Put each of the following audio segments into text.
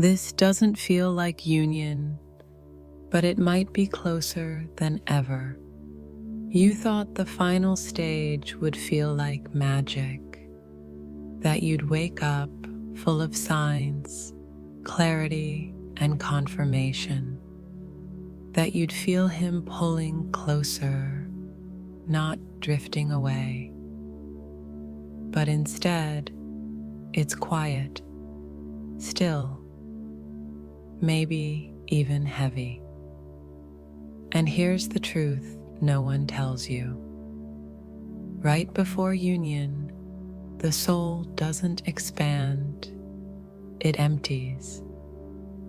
This doesn't feel like union, but it might be closer than ever. You thought the final stage would feel like magic, that you'd wake up full of signs, clarity, and confirmation, that you'd feel him pulling closer, not drifting away. But instead, it's quiet, still, maybe even heavy. And here's the truth no one tells you. Right before union, the soul doesn't expand, it empties.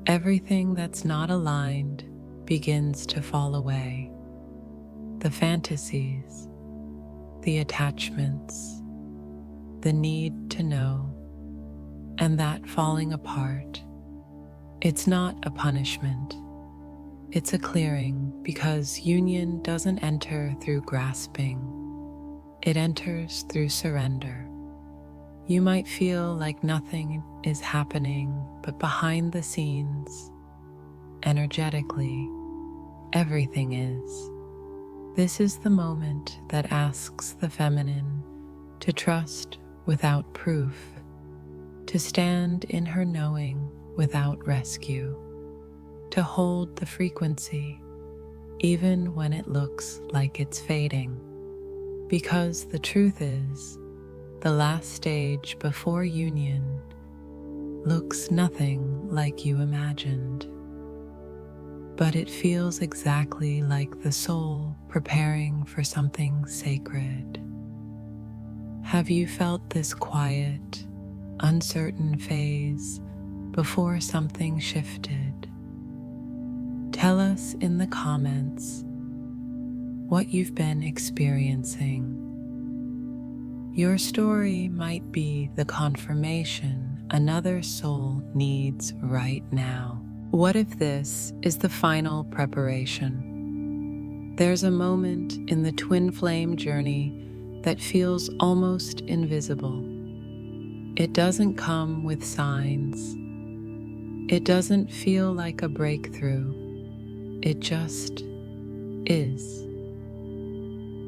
Everything that's not aligned begins to fall away. The fantasies, the attachments, the need to know, and that falling apart. It's not a punishment. It's a clearing, because union doesn't enter through grasping. It enters through surrender. You might feel like nothing is happening, but behind the scenes, energetically, everything is. This is the moment that asks the feminine to trust without proof, to stand in her knowing without rescue, to hold the frequency even when it looks like it's fading. Because the truth is, the last stage before union looks nothing like you imagined, but it feels exactly like the soul preparing for something sacred. Have you felt this quiet, uncertain phase before something shifted? Tell us in the comments what you've been experiencing. Your story might be the confirmation another soul needs right now. What if this is the final preparation? There's a moment in the twin flame journey that feels almost invisible. It doesn't come with signs. It doesn't feel like a breakthrough. It just is.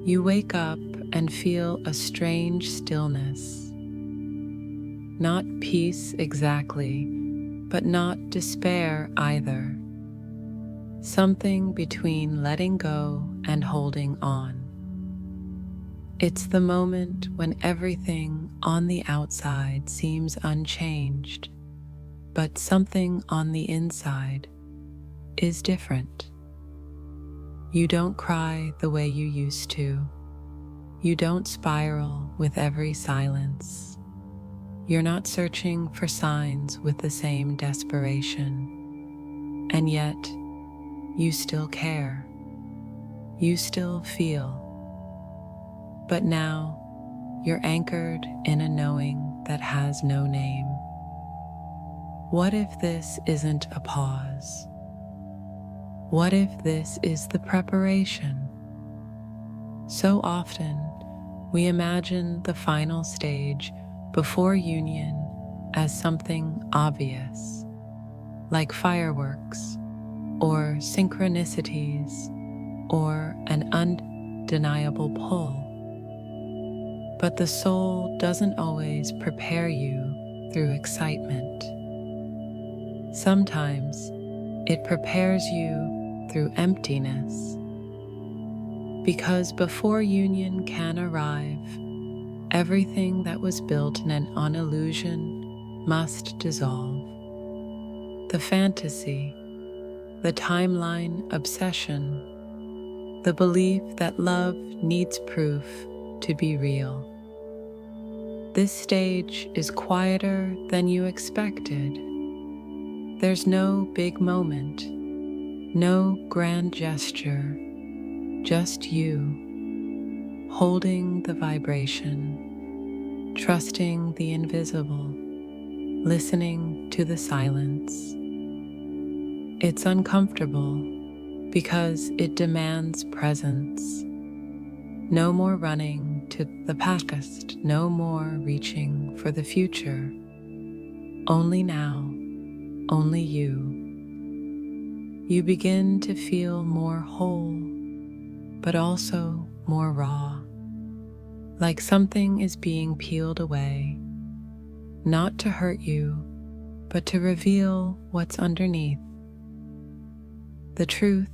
You wake up and feel a strange stillness. Not peace exactly, but not despair either. Something between letting go and holding on. It's the moment when everything on the outside seems unchanged, but something on the inside is different. You don't cry the way you used to. You don't spiral with every silence. You're not searching for signs with the same desperation. And yet, you still care. You still feel. But now, you're anchored in a knowing that has no name. What if this isn't a pause? What if this is the preparation? So often, we imagine the final stage before union as something obvious, like fireworks, or synchronicities, or an undeniable pull. But the soul doesn't always prepare you through excitement. Sometimes it prepares you through emptiness. Because before union can arrive, everything that was built on illusion must dissolve. The fantasy, the timeline obsession, the belief that love needs proof to be real. This stage is quieter than you expected. There's no big moment, no grand gesture, just you, holding the vibration, trusting the invisible, listening to the silence. It's uncomfortable because it demands presence. No more running to the past, no more reaching for the future. Only now, only you. You begin to feel more whole, but also more raw, like something is being peeled away, not to hurt you, but to reveal what's underneath. The truth,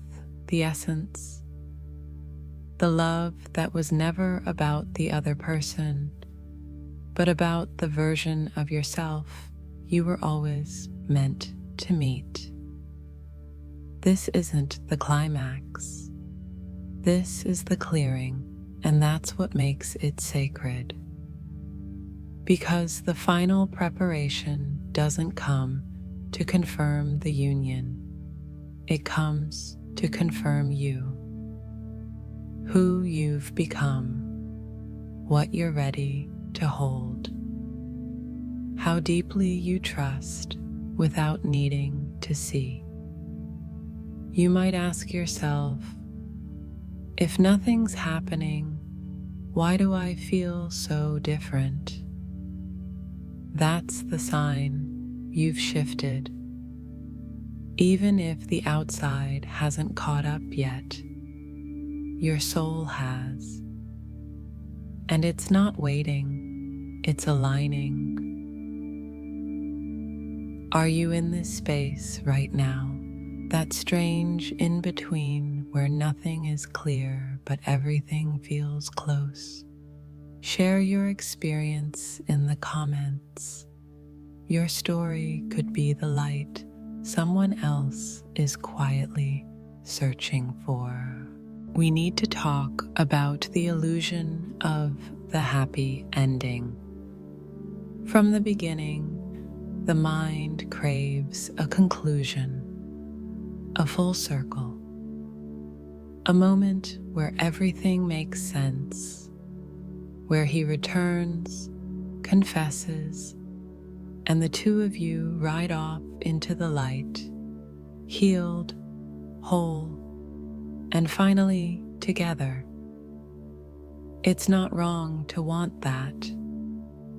the essence, the love that was never about the other person, but about the version of yourself you were always meant to meet. This isn't the climax. This is the clearing, and that's what makes it sacred. Because the final preparation doesn't come to confirm the union. It comes to confirm you, who you've become, what you're ready to hold, how deeply you trust without needing to see. You might ask yourself, if nothing's happening, why do I feel so different? That's the sign you've shifted. Even if the outside hasn't caught up yet, your soul has. And it's not waiting, it's aligning. Are you in this space right now, that strange in-between where nothing is clear but everything feels close? Share your experience in the comments. Your story could be the light someone else is quietly searching for. We need to talk about the illusion of the happy ending. From the beginning, the mind craves a conclusion, a full circle, a moment where everything makes sense, where he returns, confesses, and the two of you ride off into the light, healed, whole, and finally together. It's not wrong to want that.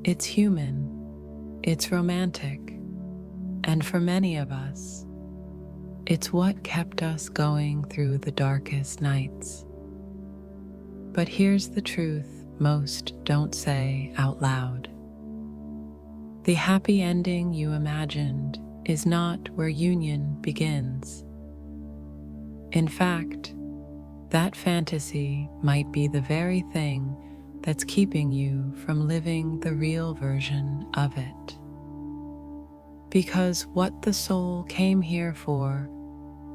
It's human, it's romantic, and for many of us, it's what kept us going through the darkest nights. But here's the truth most don't say out loud. The happy ending you imagined is not where union begins. In fact, that fantasy might be the very thing that's keeping you from living the real version of it. Because what the soul came here for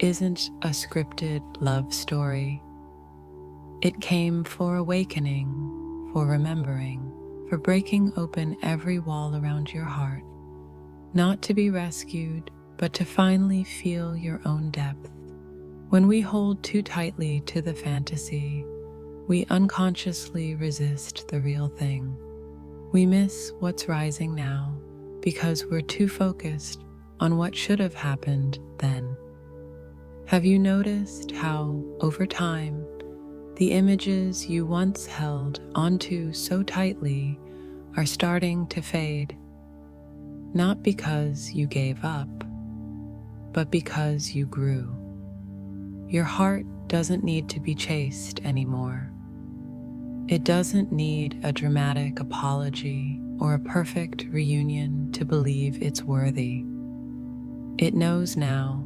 isn't a scripted love story. It came for awakening, for remembering, for breaking open every wall around your heart, not to be rescued, but to finally feel your own depth. When we hold too tightly to the fantasy, we unconsciously resist the real thing. We miss what's rising now because we're too focused on what should have happened then. Have you noticed how, over time, the images you once held onto so tightly are starting to fade? Not because you gave up, but because you grew. Your heart doesn't need to be chased anymore. It doesn't need a dramatic apology or a perfect reunion to believe it's worthy. It knows now,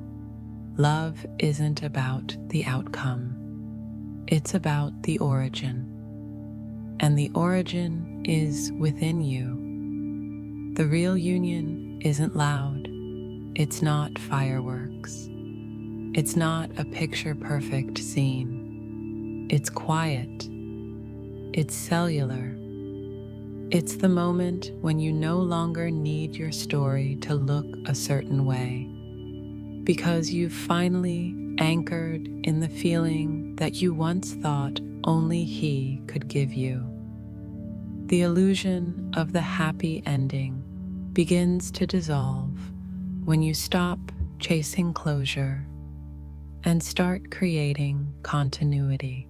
love isn't about the outcome. It's about the origin. And the origin is within you. The real union isn't loud. It's not fireworks. It's not a picture-perfect scene. It's quiet. It's cellular. It's the moment when you no longer need your story to look a certain way, because you've finally anchored in the feeling that you once thought only he could give you. The illusion of the happy ending begins to dissolve when you stop chasing closure and start creating continuity.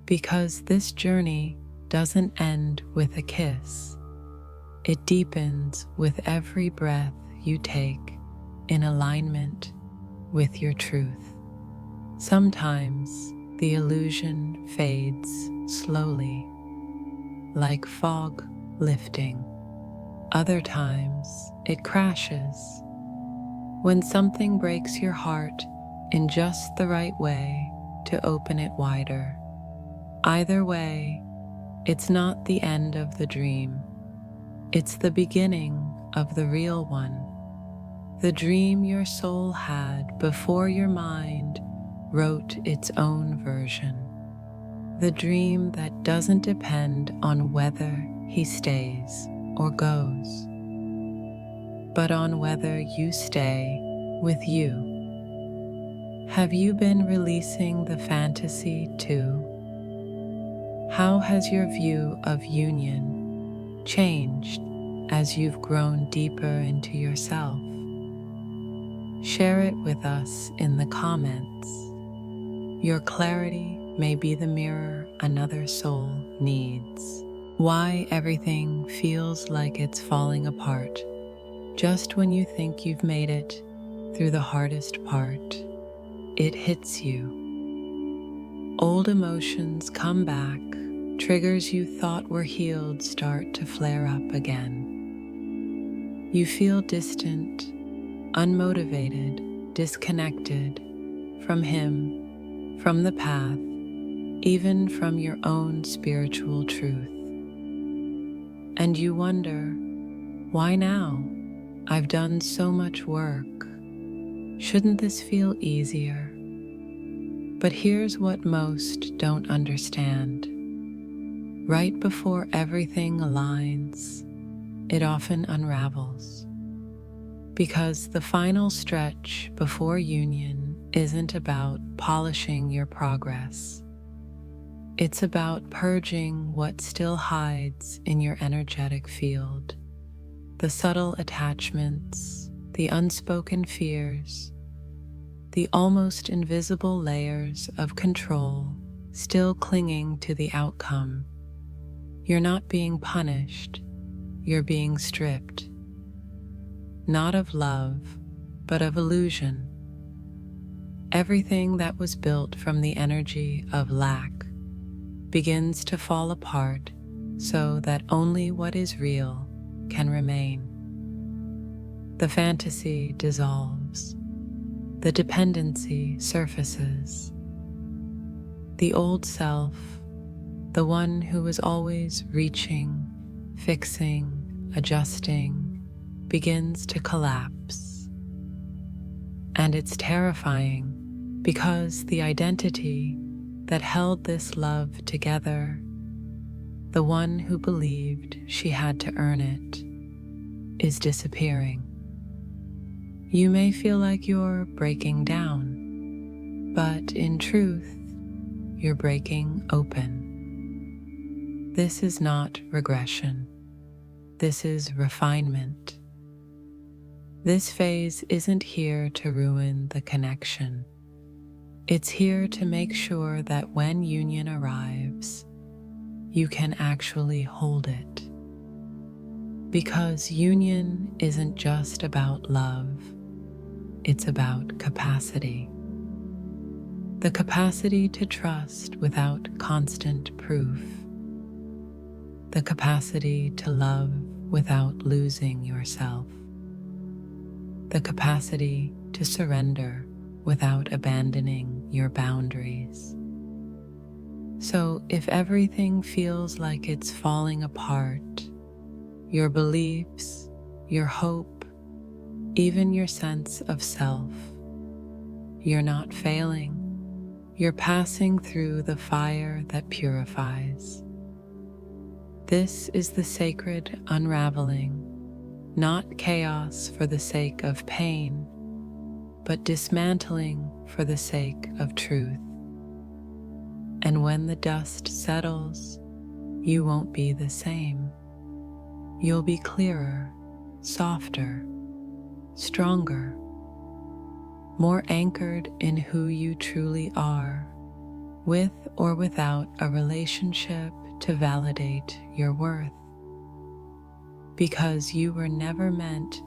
Because this journey doesn't end with a kiss. It deepens with every breath you take in alignment with your truth. Sometimes the illusion fades slowly, like fog lifting. Other times it crashes when something breaks your heart in just the right way to open it wider. Either way, it's not the end of the dream. It's the beginning of the real one. The dream your soul had before your mind wrote its own version. The dream that doesn't depend on whether he stays or goes, but on whether you stay with you. Have you been releasing the fantasy too? How has your view of union changed as you've grown deeper into yourself? Share it with us in the comments. Your clarity may be the mirror another soul needs. Why everything feels like it's falling apart just when you think you've made it through the hardest part. It hits you. Old emotions come back, triggers you thought were healed start to flare up again. You feel distant, unmotivated, disconnected from him, from the path, even from your own spiritual truth. And you wonder, why now? I've done so much work. Shouldn't this feel easier? But here's what most don't understand. Right before everything aligns, it often unravels. Because the final stretch before union isn't about polishing your progress. It's about purging what still hides in your energetic field. The subtle attachments, the unspoken fears, the almost invisible layers of control still clinging to the outcome. You're not being punished, you're being stripped. Not of love, but of illusion. Everything that was built from the energy of lack begins to fall apart so that only what is real can remain. The fantasy dissolves. The dependency surfaces. The old self, the one who was always reaching, fixing, adjusting, begins to collapse. And it's terrifying because the identity that held this love together, the one who believed she had to earn it, is disappearing. You may feel like you're breaking down, but in truth, you're breaking open. This is not regression. This is refinement. This phase isn't here to ruin the connection. It's here to make sure that when union arrives, you can actually hold it. Because union isn't just about love, it's about capacity. The capacity to trust without constant proof. The capacity to love without losing yourself. The capacity to surrender without abandoning your boundaries. So if everything feels like it's falling apart, your beliefs, your hope, even your sense of self, you're not failing. You're passing through the fire that purifies. This is the sacred unraveling, not chaos for the sake of pain, but dismantling for the sake of truth. And when the dust settles, you won't be the same. You'll be clearer, softer, stronger, more anchored in who you truly are, with or without a relationship to validate your worth. Because you were never meant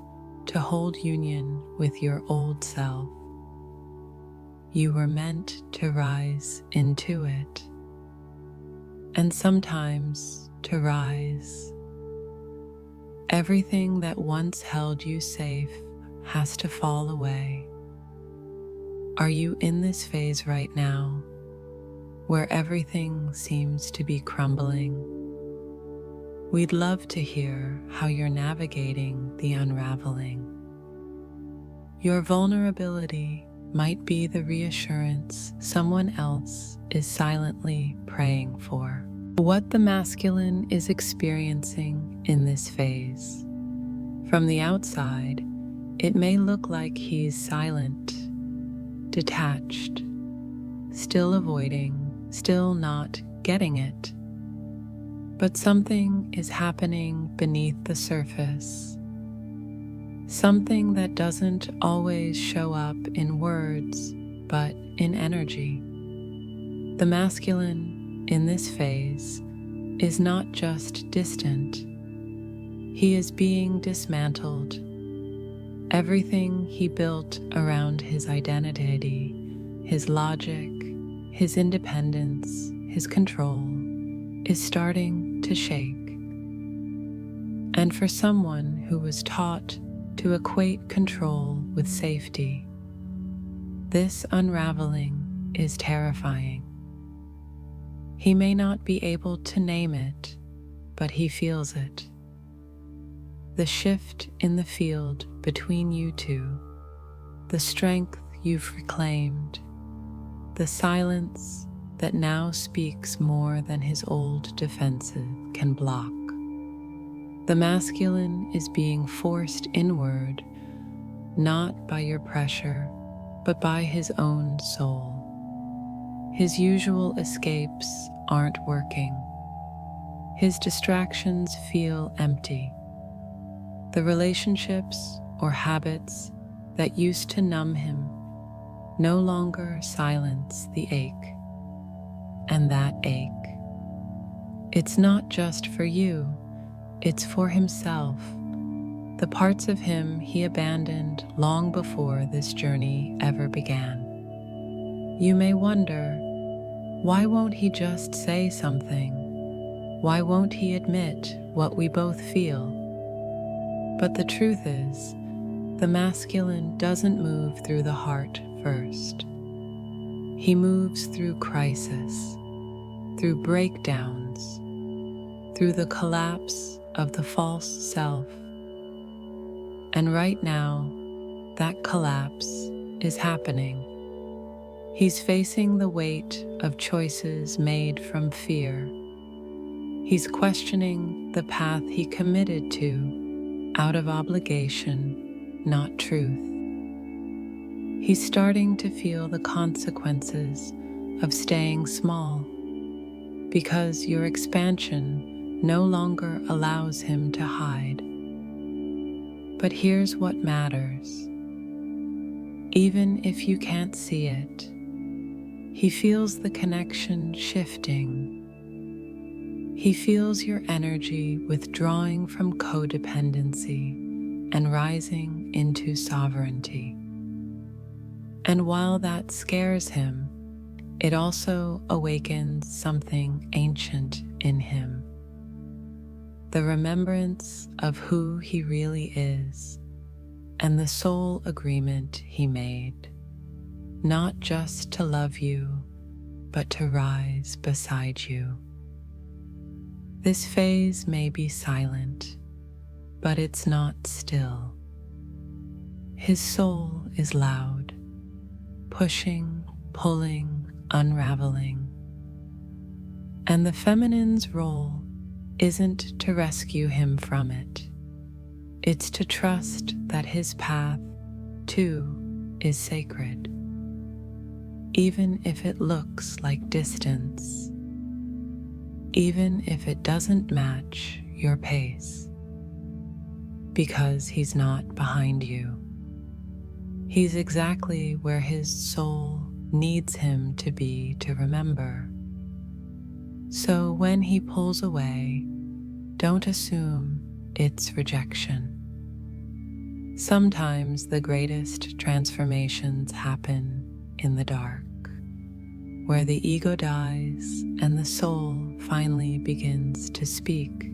to hold union with your old self. You were meant to rise into it, and sometimes to rise. Everything that once held you safe has to fall away. Are you in this phase right now, where everything seems to be crumbling? We'd love to hear how you're navigating the unraveling. Your vulnerability might be the reassurance someone else is silently praying for. What the masculine is experiencing in this phase. From the outside, it may look like he's silent, detached, still avoiding, still not getting it. But something is happening beneath the surface. Something that doesn't always show up in words, but in energy. The masculine in this phase is not just distant. He is being dismantled. Everything he built around his identity, his logic, his independence, his control, is starting to shake. And for someone who was taught to equate control with safety, this unraveling is terrifying. He may not be able to name it, but he feels it. The shift in the field between you two, the strength you've reclaimed, the silence that now speaks more than his old defenses can block. The masculine is being forced inward, not by your pressure, but by his own soul. His usual escapes aren't working. His distractions feel empty. The relationships or habits that used to numb him no longer silence the ache. And that ache, it's not just for you, it's for himself, the parts of him he abandoned long before this journey ever began. You may wonder, why won't he just say something? Why won't he admit what we both feel? But the truth is, the masculine doesn't move through the heart first. He moves through crisis, through breakdowns, through the collapse of the false self. And right now, that collapse is happening. He's facing the weight of choices made from fear. He's questioning the path he committed to out of obligation, not truth. He's starting to feel the consequences of staying small, because your expansion no longer allows him to hide. But here's what matters. Even if you can't see it, he feels the connection shifting. He feels your energy withdrawing from codependency and rising into sovereignty. And while that scares him, it also awakens something ancient in him. The remembrance of who he really is and the soul agreement he made, not just to love you, but to rise beside you. This phase may be silent, but it's not still. His soul is loud, pushing, pulling, unraveling. And the feminine's role isn't to rescue him from it. It's to trust that his path, too, is sacred, even if it looks like distance, even if it doesn't match your pace, because he's not behind you. He's exactly where his soul needs him to be to remember. So when he pulls away, don't assume it's rejection. Sometimes the greatest transformations happen in the dark, where the ego dies and the soul finally begins to speak.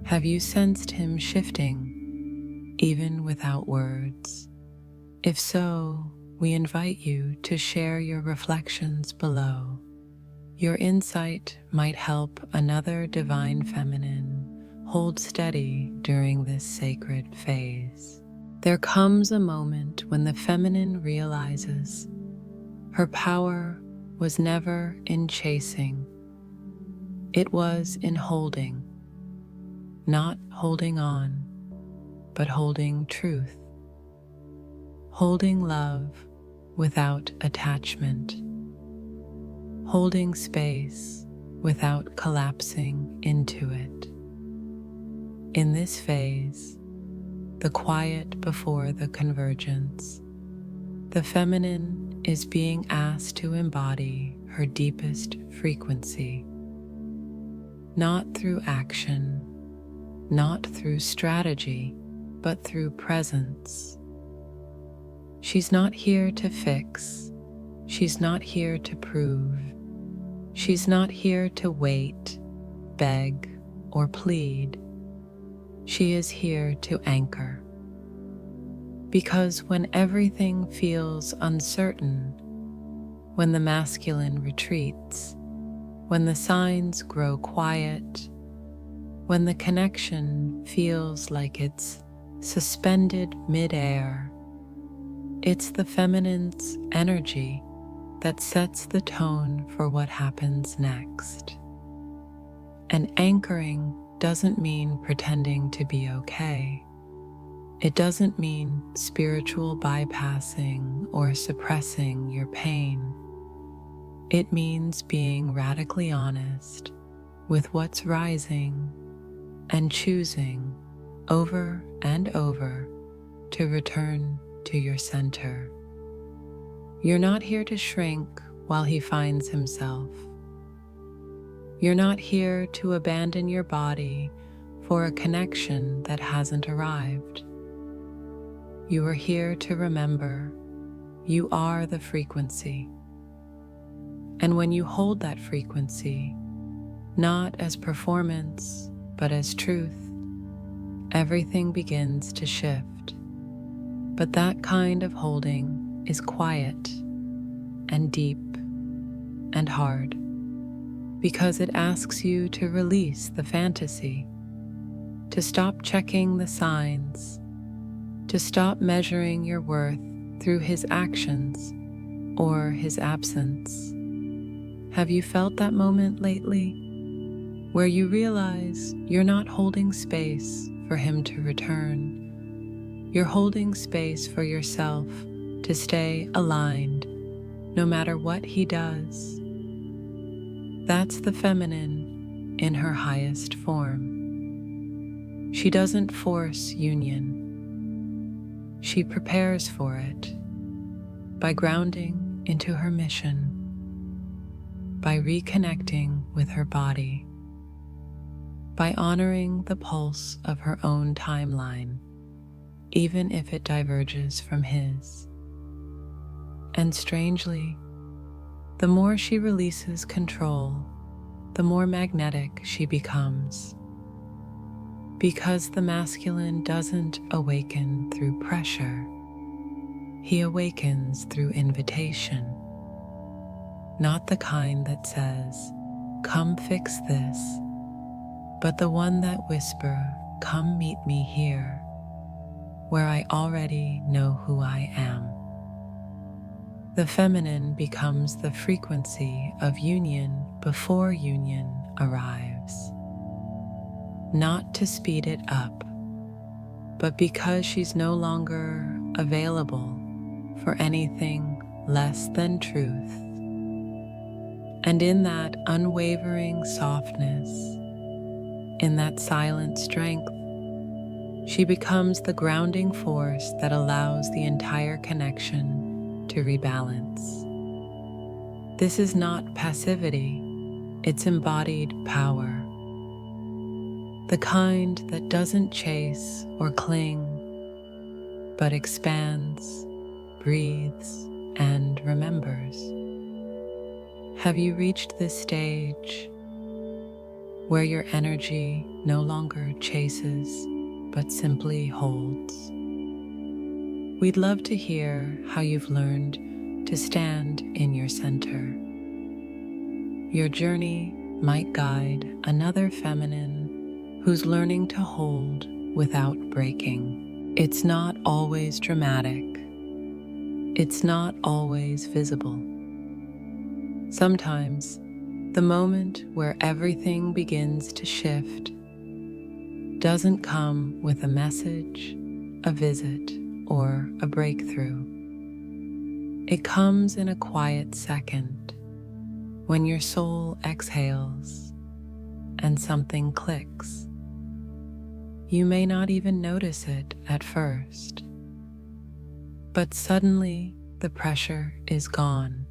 Have you sensed him shifting, even without words? If so, we invite you to share your reflections below. Your insight might help another divine feminine hold steady during this sacred phase. There comes a moment when the feminine realizes her power was never in chasing. It was in holding, not holding on, but holding truth, holding love without attachment, holding space without collapsing into it. In this phase, the quiet before the convergence, the feminine is being asked to embody her deepest frequency, not through action, not through strategy, but through presence. She's not here to fix. She's not here to prove. She's not here to wait, beg, or plead. She is here to anchor. Because when everything feels uncertain, when the masculine retreats, when the signs grow quiet, when the connection feels like it's suspended midair, it's the feminine's energy that sets the tone for what happens next. And anchoring doesn't mean pretending to be okay. It doesn't mean spiritual bypassing or suppressing your pain. It means being radically honest with what's rising and choosing over and over to return to your center. You're not here to shrink while he finds himself. You're not here to abandon your body for a connection that hasn't arrived. You are here to remember you are the frequency. And when you hold that frequency, not as performance, but as truth, everything begins to shift. But that kind of holding is quiet and deep and hard, because it asks you to release the fantasy, to stop checking the signs, to stop measuring your worth through his actions or his absence. Have you felt that moment lately, where you realize you're not holding space for him to return? You're holding space for yourself to stay aligned, no matter what he does. That's the feminine in her highest form. She doesn't force union. She prepares for it by grounding into her mission, by reconnecting with her body, by honoring the pulse of her own timeline, even if it diverges from his. And strangely, the more she releases control, the more magnetic she becomes. Because the masculine doesn't awaken through pressure, he awakens through invitation. Not the kind that says, "Come fix this," but the one that whispers, "Come meet me here, where I already know who I am." The feminine becomes the frequency of union before union arrives. Not to speed it up, but because she's no longer available for anything less than truth. And in that unwavering softness, in that silent strength, she becomes the grounding force that allows the entire connection to rebalance. This is not passivity, it's embodied power. The kind that doesn't chase or cling, but expands, breathes, and remembers. Have you reached this stage where your energy no longer chases, but simply holds? We'd love to hear how you've learned to stand in your center. Your journey might guide another feminine who's learning to hold without breaking. It's not always dramatic. It's not always visible. Sometimes, the moment where everything begins to shift doesn't come with a message, a visit, or a breakthrough. It comes in a quiet second, when your soul exhales and something clicks. You may not even notice it at first, but suddenly the pressure is gone.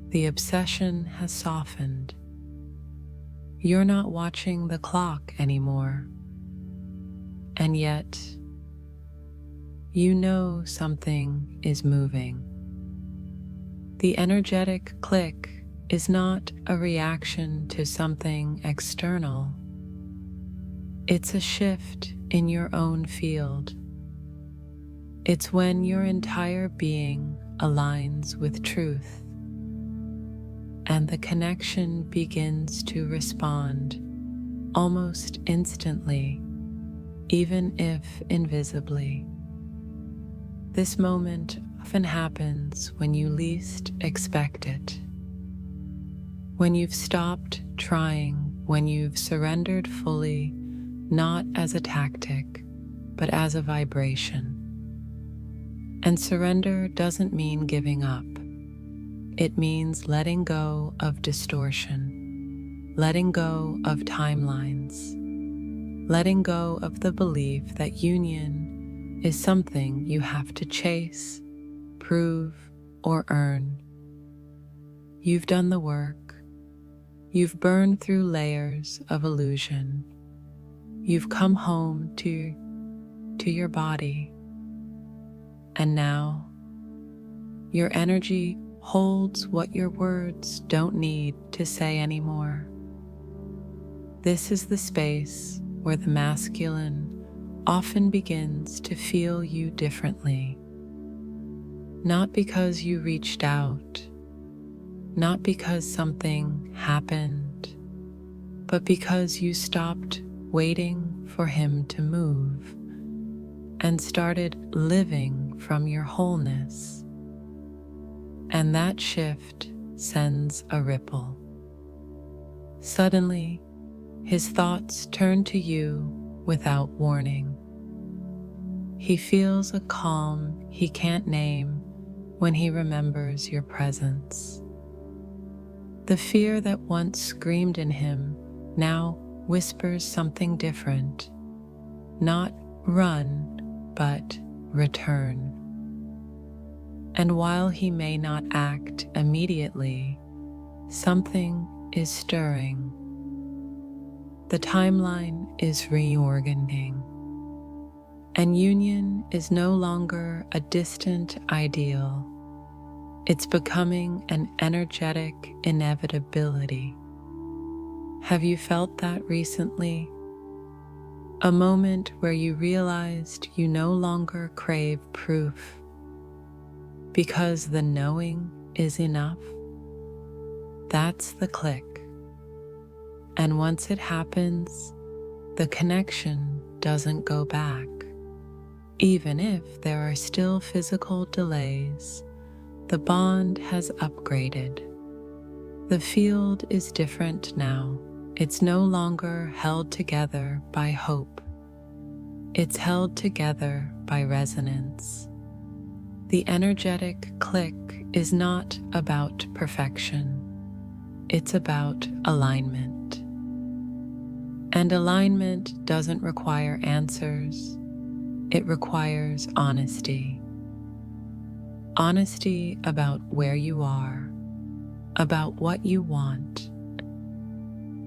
The obsession has softened. You're not watching the clock anymore, and yet you know something is moving. The energetic click is not a reaction to something external. It's a shift in your own field. It's when your entire being aligns with truth, and the connection begins to respond almost instantly, even if invisibly. This moment often happens when you least expect it. When you've stopped trying, when you've surrendered fully, not as a tactic, but as a vibration. And surrender doesn't mean giving up. It means letting go of distortion, letting go of timelines, letting go of the belief that union is something you have to chase, prove, or earn. You've done the work. You've burned through layers of illusion. You've come home to your body. And now, your energy holds what your words don't need to say anymore. This is the space where the masculine often begins to feel you differently. Not because you reached out, not because something happened, but because you stopped waiting for him to move and started living from your wholeness. And that shift sends a ripple. Suddenly, his thoughts turn to you without warning. He feels a calm he can't name when he remembers your presence. The fear that once screamed in him now whispers something different. Not run, but return. And while he may not act immediately, something is stirring. The timeline is reorganizing, and union is no longer a distant ideal. It's becoming an energetic inevitability. Have you felt that recently? A moment where you realized you no longer crave proof because the knowing is enough? That's the click. And once it happens, the connection doesn't go back. Even if there are still physical delays, the bond has upgraded. The field is different now. It's no longer held together by hope. It's held together by resonance. The energetic click is not about perfection. It's about alignment. And alignment doesn't require answers. It requires honesty. Honesty about where you are, about what you want,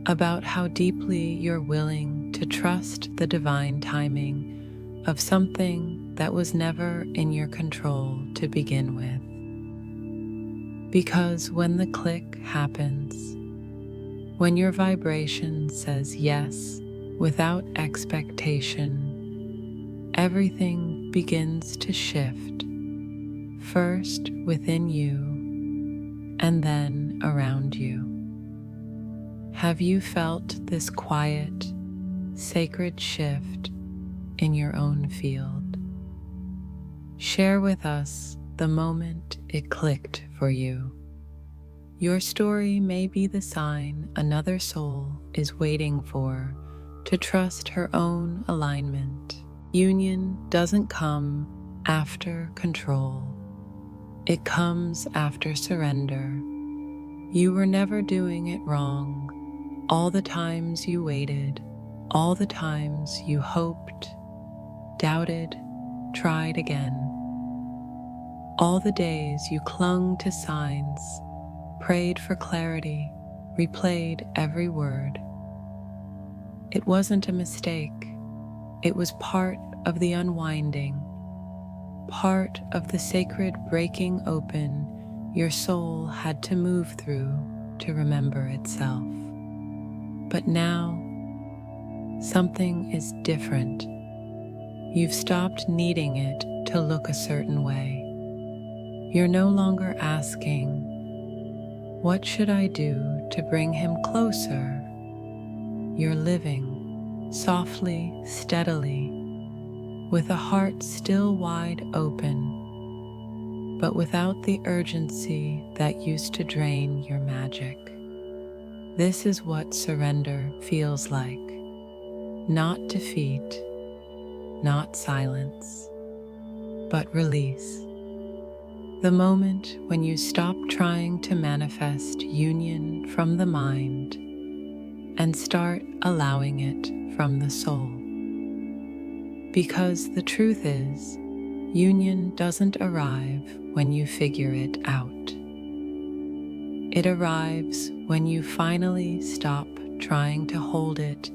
about how deeply you're willing to trust the divine timing of something that was never in your control to begin with. Because when the click happens, when your vibration says yes without expectation, everything begins to shift, first within you and then around you. Have you felt this quiet, sacred shift in your own field? Share with us the moment it clicked for you. Your story may be the sign another soul is waiting for to trust her own alignment. Union doesn't come after control. It comes after surrender. You were never doing it wrong. All the times you waited, all the times you hoped, doubted, tried again. All the days you clung to signs, prayed for clarity, replayed every word. It wasn't a mistake. It was part of the unwinding, part of the sacred breaking open your soul had to move through to remember itself. But now, something is different. You've stopped needing it to look a certain way. You're no longer asking, "What should I do to bring him closer?" You're living softly, steadily, with a heart still wide open, but without the urgency that used to drain your magic. This is what surrender feels like. Not defeat, not silence, but release. The moment when you stop trying to manifest union from the mind and start allowing it from the soul. Because the truth is, union doesn't arrive when you figure it out. It arrives when you finally stop trying to hold it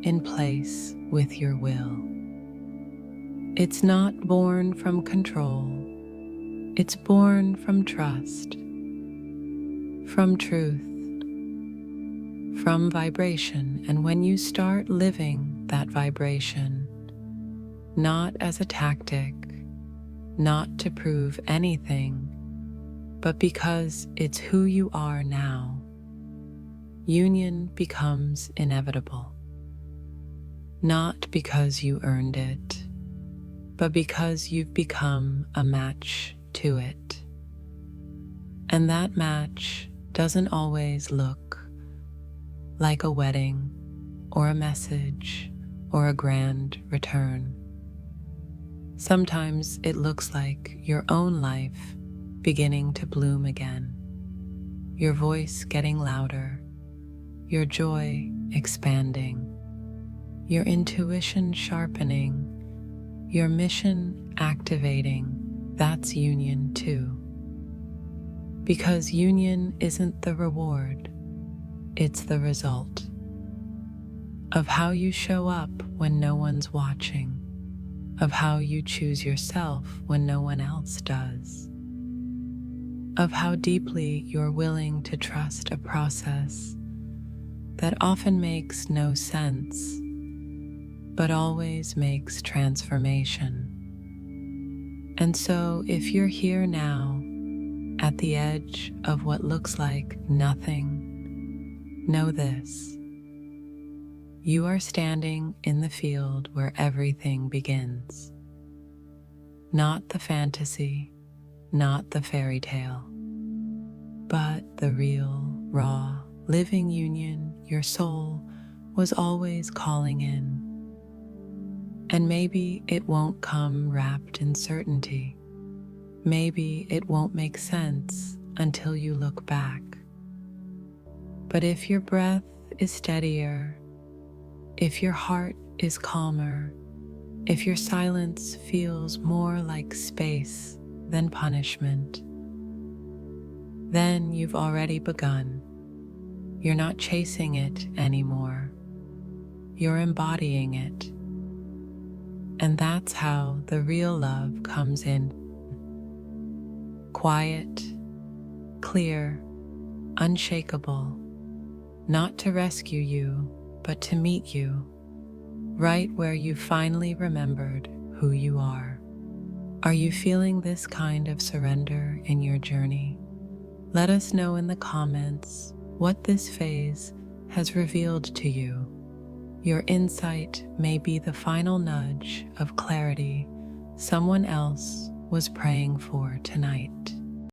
in place with your will. It's not born from control. It's born from trust, from truth, from vibration. And when you start living that vibration, not as a tactic, not to prove anything, but because it's who you are now, union becomes inevitable. Not because you earned it, but because you've become a match to it. And that match doesn't always look like a wedding or a message or a grand return. Sometimes it looks like your own life beginning to bloom again, your voice getting louder, your joy expanding, your intuition sharpening, your mission activating. That's union too. Because union isn't the reward, it's the result of how you show up when no one's watching, of how you choose yourself when no one else does, of how deeply you're willing to trust a process that often makes no sense, but always makes transformation. And so, if you're here now, at the edge of what looks like nothing, know this: you are standing in the field where everything begins. Not the fantasy, not the fairy tale, but the real, raw, living union your soul was always calling in. And maybe it won't come wrapped in certainty. Maybe it won't make sense until you look back. But if your breath is steadier, if your heart is calmer, if your silence feels more like space than punishment, then you've already begun. You're not chasing it anymore. You're embodying it. And that's how the real love comes in. Quiet, clear, unshakable, not to rescue you, but to meet you, right where you finally remembered who you are. Are you feeling this kind of surrender in your journey? Let us know in the comments what this phase has revealed to you. Your insight may be the final nudge of clarity someone else was praying for tonight.